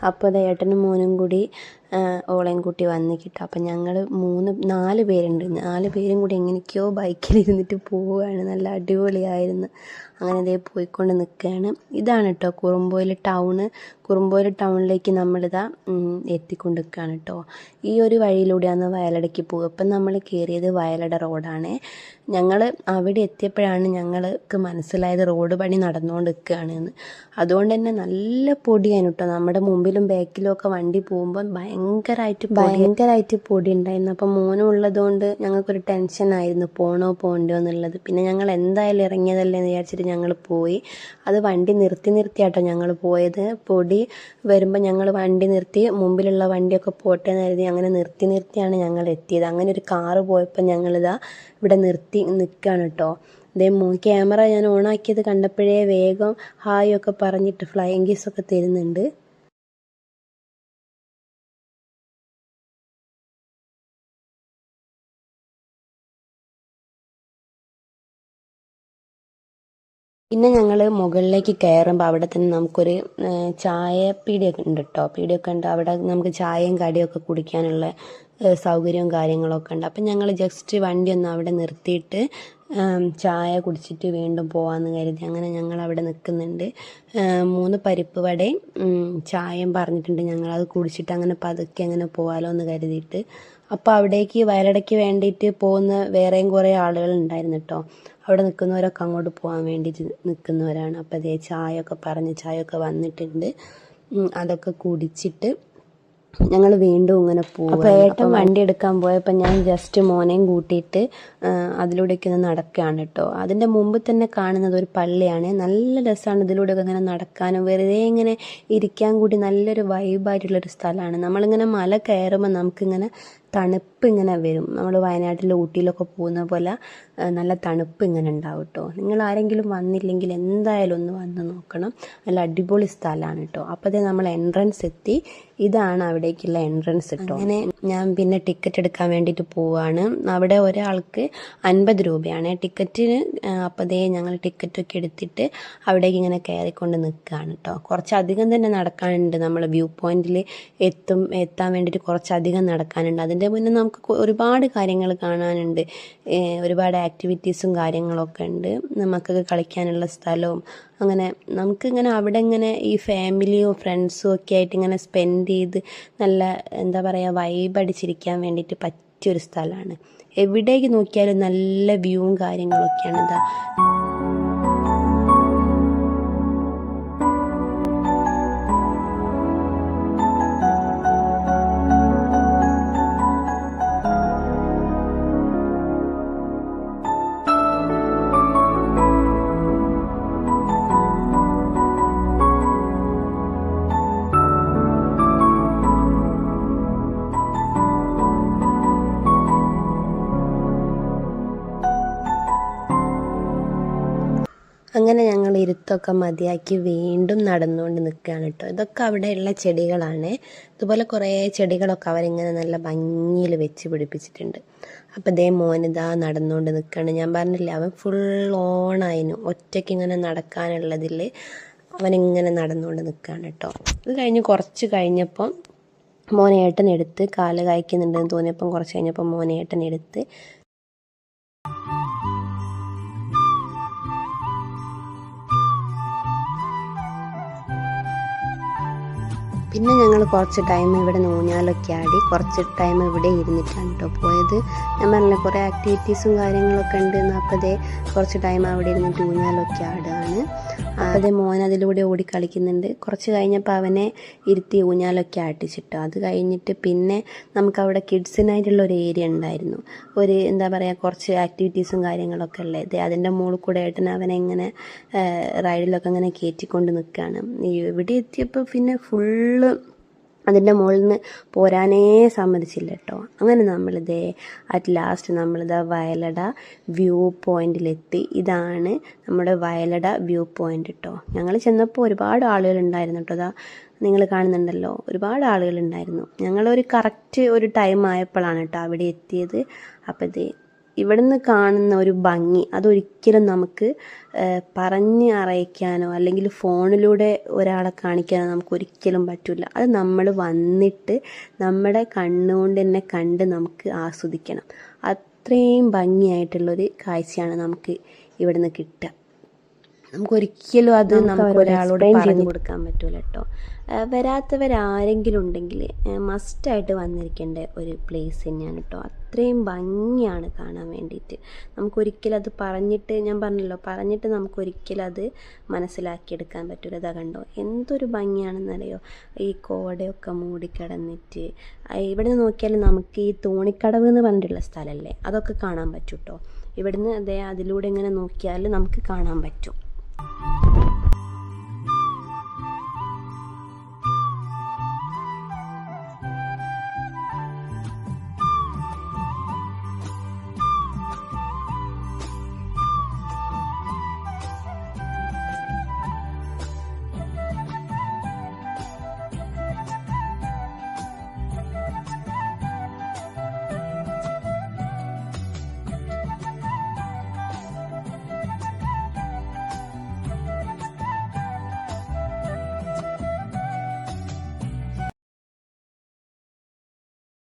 അപ്പോൾ അത് ഏട്ടനും മോനും കൂടി ഓളയും കൂട്ടി വന്ന് കിട്ടും. അപ്പം ഞങ്ങൾ 4 പേരുണ്ട്. 4 പേരും കൂടി എങ്ങനെയൊക്കെയോ ബൈക്കിലിരുന്നിട്ട് പോവുകയാണ്. നല്ല അടിപൊളിയായിരുന്നു. അങ്ങനെ ദേ പോയിക്കൊണ്ട് നിൽക്കുകയാണ്. ഇതാണ് കേട്ടോ കുറുമ്പോയിൽ ടൗണ്. കുറുമ്പോയിൽ ടൗണിലേക്ക് നമ്മളിതാ എത്തിക്കൊണ്ട് നിൽക്കുകയാണ് കേട്ടോ. ഈ ഒരു വഴിയിലൂടെയാണ് വയലടയ്ക്ക് പോകുക. ഇപ്പം നമ്മൾ കയറിയത് വയലട റോഡാണ്. ഞങ്ങൾ അവിടെ എത്തിയപ്പോഴാണ് ഞങ്ങൾക്ക് മനസ്സിലായത് റോഡ് പണി നടന്നുകൊണ്ട് നിൽക്കുകയാണെന്ന്. അതുകൊണ്ട് തന്നെ നല്ല പൊടിയാണ് കേട്ടോ. നമ്മുടെ മുമ്പിലും ബാക്കിലും ഒക്കെ വണ്ടി പോകുമ്പോൾ ഭയങ്കരമായിട്ട് പൊടി ഉണ്ടായിരുന്നു. അപ്പം മോനും ഉള്ളതുകൊണ്ട് ഞങ്ങൾക്കൊരു ടെൻഷനായിരുന്നു പോണോ പോണ്ടോ എന്നുള്ളത്. പിന്നെ ഞങ്ങൾ എന്തായാലും ഇറങ്ങിയതല്ലേ എന്ന് വിചാരിച്ചിട്ട് ഞങ്ങൾ പോയി. അത് വണ്ടി നിർത്തിയാട്ടോ ഞങ്ങൾ പോയത്. പൊടി വരുമ്പോൾ ഞങ്ങൾ വണ്ടി നിർത്തി, മുമ്പിലുള്ള വണ്ടിയൊക്കെ പോട്ടെ എന്ന് കരുതി അങ്ങനെ നിർത്തിയാണ് ഞങ്ങൾ എത്തിയത്. അങ്ങനെ ഒരു കാറ് പോയപ്പോൾ ഞങ്ങളിതാ ഇവിടെ നിർത്തി നിൽക്കുകയാണ് കേട്ടോ. അതേ ക്യാമറ ഞാൻ ഓണാക്കിയത് കണ്ടപ്പോഴേ വേഗം ഹായ് ഒക്കെ പറഞ്ഞിട്ട് ഫ്ലൈയിങ് കിസ്സൊക്കെ തരുന്നുണ്ട്. പിന്നെ ഞങ്ങൾ മുകളിലേക്ക് കയറുമ്പോൾ അവിടെ തന്നെ നമുക്കൊരു ചായപ്പീടിയൊക്കെ ഉണ്ട് കേട്ടോ. പീടിയൊക്കെ ഉണ്ട്. അവിടെ നമുക്ക് ചായയും കടിയൊക്കെ കുടിക്കാനുള്ള സൗകര്യവും കാര്യങ്ങളൊക്കെ ഉണ്ട്. അപ്പം ഞങ്ങൾ ജസ്റ്റ് വണ്ടി ഒന്ന് അവിടെ നിർത്തിയിട്ട് ചായ കുടിച്ചിട്ട് വീണ്ടും പോകാമെന്ന് കരുതി അങ്ങനെ ഞങ്ങൾ അവിടെ നിൽക്കുന്നുണ്ട്. 3 പരിപ്പ് വടയും ചായയും പറഞ്ഞിട്ടുണ്ട്. ഞങ്ങളത് കുടിച്ചിട്ട് അങ്ങനെ പതുക്കെ അങ്ങനെ പോകാമല്ലോ എന്ന് കരുതിയിട്ട്. അപ്പോൾ അവിടേക്ക് വയലടയ്ക്ക് വേണ്ടിയിട്ട് പോകുന്ന വേറെയും കുറേ ആളുകൾ ഉണ്ടായിരുന്നു കേട്ടോ. അവിടെ നിൽക്കുന്നവരൊക്കെ അങ്ങോട്ട് പോകാൻ വേണ്ടിയിട്ട് നിൽക്കുന്നവരാണ്. അപ്പോൾ അതേ ചായയൊക്കെ ചായയൊക്കെ വന്നിട്ടുണ്ട്. അതൊക്കെ കുടിച്ചിട്ട് ഞങ്ങൾ വീണ്ടും ഇങ്ങനെ പോകും. അപ്പോൾ ഏട്ടൻ വണ്ടി എടുക്കാൻ പോയപ്പോൾ ഞാൻ ജസ്റ്റ് മോനെയും കൂട്ടിയിട്ട് അതിലൂടെയൊക്കെ ഒന്ന് നടക്കുകയാണ് കേട്ടോ. അതിൻ്റെ മുമ്പ് തന്നെ കാണുന്നത് ഒരു പള്ളിയാണ്. നല്ല രസമാണ് ഇതിലൂടെയൊക്കെ ഇങ്ങനെ നടക്കാനും വെറുതെ ഇങ്ങനെ ഇരിക്കാൻ കൂടി നല്ലൊരു വൈബായിട്ടുള്ളൊരു സ്ഥലമാണ്. നമ്മളിങ്ങനെ മല കയറുമ്പോൾ നമുക്കിങ്ങനെ തണുപ്പ് ഇങ്ങനെ വരും. നമ്മൾ വയനാട്ടിൽ ഊട്ടിയിലൊക്കെ പോകുന്ന പോലെ നല്ല തണുപ്പ് ഇങ്ങനെ ഉണ്ടാവും കേട്ടോ. നിങ്ങൾ ആരെങ്കിലും വന്നില്ലെങ്കിൽ എന്തായാലും ഒന്ന് വന്ന് നോക്കണം. നല്ല അടിപൊളി സ്ഥലമാണ് കേട്ടോ. അപ്പോഴത്തേ നമ്മൾ എൻട്രൻസ് എത്തി. ഇതാണ് അവിടേക്കുള്ള എൻട്രൻസ് കേട്ടോ. അങ്ങനെ ഞാൻ പിന്നെ ടിക്കറ്റ് എടുക്കാൻ വേണ്ടിയിട്ട് പോവുകയാണ്. അവിടെ ഒരാൾക്ക് 50 രൂപയാണ് ടിക്കറ്റിന്. അപ്പോഴത്തേ ഞങ്ങൾ ടിക്കറ്റൊക്കെ എടുത്തിട്ട് അവിടേക്ക് ഇങ്ങനെ കയറിക്കൊണ്ട് നിൽക്കുകയാണ് കേട്ടോ. കുറച്ചധികം തന്നെ നടക്കാനുണ്ട്. നമ്മൾ വ്യൂ പോയിന്റിൽ എത്താൻ വേണ്ടിയിട്ട് കുറച്ചധികം നടക്കാനുണ്ട്. അതിൻ്റെ മുന്നേ നമുക്ക് ഒരുപാട് കാര്യങ്ങൾ കാണാനുണ്ട്. ഒരുപാട് ആക്ടിവിറ്റീസും കാര്യങ്ങളൊക്കെ ഉണ്ട്. മക്കൾക്ക് കളിക്കാനുള്ള സ്ഥലവും അങ്ങനെ നമുക്കിങ്ങനെ അവിടെ ഇങ്ങനെ ഈ ഫാമിലിയും ഫ്രണ്ട്സും ഒക്കെ ആയിട്ട് ഇങ്ങനെ സ്പെൻഡ് ചെയ്ത് നല്ല എന്താ പറയുക വൈബ് അടിച്ചിരിക്കാൻ വേണ്ടിയിട്ട് പറ്റിയൊരു സ്ഥലമാണ്. എവിടേക്ക് നോക്കിയാലും നല്ല വ്യൂവും കാര്യങ്ങളൊക്കെയാണ്. ഇതാ അങ്ങനെ ഞങ്ങൾ ഇരുത്തൊക്കെ മതിയാക്കി വീണ്ടും നടന്നുകൊണ്ട് നിൽക്കുകയാണ് കേട്ടോ. ഇതൊക്കെ അവിടെയുള്ള ചെടികളാണ്. ഇതുപോലെ കുറേ ചെടികളൊക്കെ അവരിങ്ങനെ നല്ല ഭംഗിയിൽ വെച്ച് പിടിപ്പിച്ചിട്ടുണ്ട്. അപ്പോൾ ഇതേ മോനിതാ നടന്നുകൊണ്ട് നിൽക്കുകയാണ്. ഞാൻ പറഞ്ഞില്ലേ അവൻ ഫുൾ ഓണായിരുന്നു. ഒറ്റയ്ക്ക് ഇങ്ങനെ നടക്കാനുള്ളതിൽ അവനിങ്ങനെ നടന്നുകൊണ്ട് നിൽക്കുകയാണ് കേട്ടോ. ഇത് കഴിഞ്ഞ് കുറച്ച് കഴിഞ്ഞപ്പം മോനേട്ടനെടുത്ത് കാല് കായ്ക്കുന്നുണ്ടെന്ന് തോന്നിയപ്പം കുറച്ച് കഴിഞ്ഞപ്പം മോനേട്ടനെടുത്ത് പിന്നെ ഞങ്ങൾ കുറച്ച് ടൈം ഇവിടെ ഊഞ്ഞാലൊക്കെ ആടി കുറച്ച് ടൈം ഇവിടെ ഇരുന്നിട്ടാണ് കേട്ടോ പോയത്. ഞാൻ പറഞ്ഞില്ലേ കുറേ ആക്ടിവിറ്റീസും കാര്യങ്ങളൊക്കെ ഉണ്ട്. അപ്പോഴേ കുറച്ച് ടൈം അവിടെ ഇരുന്നിട്ട് ഊഞ്ഞാലൊക്കെ ആടുകയാണ്. അപ്പോഴേ മോൻ അതിലൂടെ ഓടി കളിക്കുന്നുണ്ട്. കുറച്ച് കഴിഞ്ഞപ്പോൾ അവനെ ഇരുത്തി ഊഞ്ഞാലൊക്കെ ആട്ടിച്ചിട്ടോ. അത് കഴിഞ്ഞിട്ട് പിന്നെ നമുക്കവിടെ കിഡ്സിനായിട്ടുള്ള ഒരു ഏരിയ ഉണ്ടായിരുന്നു. ഒരു എന്താ പറയുക കുറച്ച് ആക്ടിവിറ്റീസും കാര്യങ്ങളൊക്കെ ഉള്ളത്. അതിൻ്റെ മുകളിൽ കൂടെ ഏട്ടൻ അവനെ ഇങ്ങനെ റൈഡിലൊക്കെ ഇങ്ങനെ കയറ്റിക്കൊണ്ട് നിൽക്കുകയാണ്. ഇവിടെ എത്തിയപ്പോൾ പിന്നെ ഫുള്ള് അതിൻ്റെ മുകളിൽ നിന്ന് പോരാനേ സമ്മതിച്ചില്ല കേട്ടോ. അങ്ങനെ നമ്മളിതേ അറ്റ് ലാസ്റ്റ് നമ്മളിതാ വയലട വ്യൂ പോയിന്റിലെത്തി. ഇതാണ് നമ്മുടെ വയലട വ്യൂ പോയിന്റ് കേട്ടോ. ഞങ്ങൾ ചെന്നപ്പോൾ ഒരുപാട് ആളുകളുണ്ടായിരുന്നു കേട്ടോ. അതാ നിങ്ങൾ കാണുന്നുണ്ടല്ലോ, ഒരുപാട് ആളുകളുണ്ടായിരുന്നു. ഞങ്ങളൊരു കറക്റ്റ് ഒരു ടൈം ആയപ്പോഴാണ് കേട്ടോ അവിടെ എത്തിയത്. അപ്പോൾ ഇവിടുന്ന് കാണുന്ന ഒരു ഭംഗി അതൊരിക്കലും നമുക്ക് പറഞ്ഞ് അറിയിക്കാനോ അല്ലെങ്കിൽ ഫോണിലൂടെ ഒരാളെ കാണിക്കാനോ നമുക്ക് ഒരിക്കലും പറ്റില്ല. അത് നമ്മൾ വന്നിട്ട് നമ്മുടെ കണ്ണുകൊണ്ട് തന്നെ കണ്ട് നമുക്ക് ആസ്വദിക്കണം. അത്രയും ഭംഗിയായിട്ടുള്ളൊരു കാഴ്ചയാണ് നമുക്ക് ഇവിടുന്ന് കിട്ടുക. നമുക്കൊരിക്കലും അത് നമുക്ക് ഒരാളോട് പറഞ്ഞു കൊടുക്കാൻ പറ്റൂല കേട്ടോ. വരാത്തവരാരെങ്കിലും ഉണ്ടെങ്കിൽ മസ്റ്റായിട്ട് വന്നിരിക്കേണ്ട ഒരു പ്ലേസ് തന്നെയാണ് കേട്ടോ. അത്രയും ഭംഗിയാണ് കാണാൻ വേണ്ടിയിട്ട്. നമുക്കൊരിക്കലും അത് പറഞ്ഞിട്ട്, ഞാൻ പറഞ്ഞല്ലോ, പറഞ്ഞിട്ട് നമുക്കൊരിക്കലും അത് മനസ്സിലാക്കിയെടുക്കാൻ പറ്റൂല. ഇതാ കണ്ടോ എന്തൊരു ഭംഗിയാണെന്നറിയോ, ഈ കോടയൊക്കെ മൂടിക്കിടന്നിട്ട്. ഇവിടെ നിന്ന് നോക്കിയാൽ നമുക്ക് ഈ തോണിക്കടവ് എന്ന് പറഞ്ഞിട്ടുള്ള സ്ഥലമല്ലേ, അതൊക്കെ കാണാൻ പറ്റും കേട്ടോ. ഇവിടുന്ന് അതിലൂടെ ഇങ്ങനെ നോക്കിയാൽ നമുക്ക് കാണാൻ പറ്റും.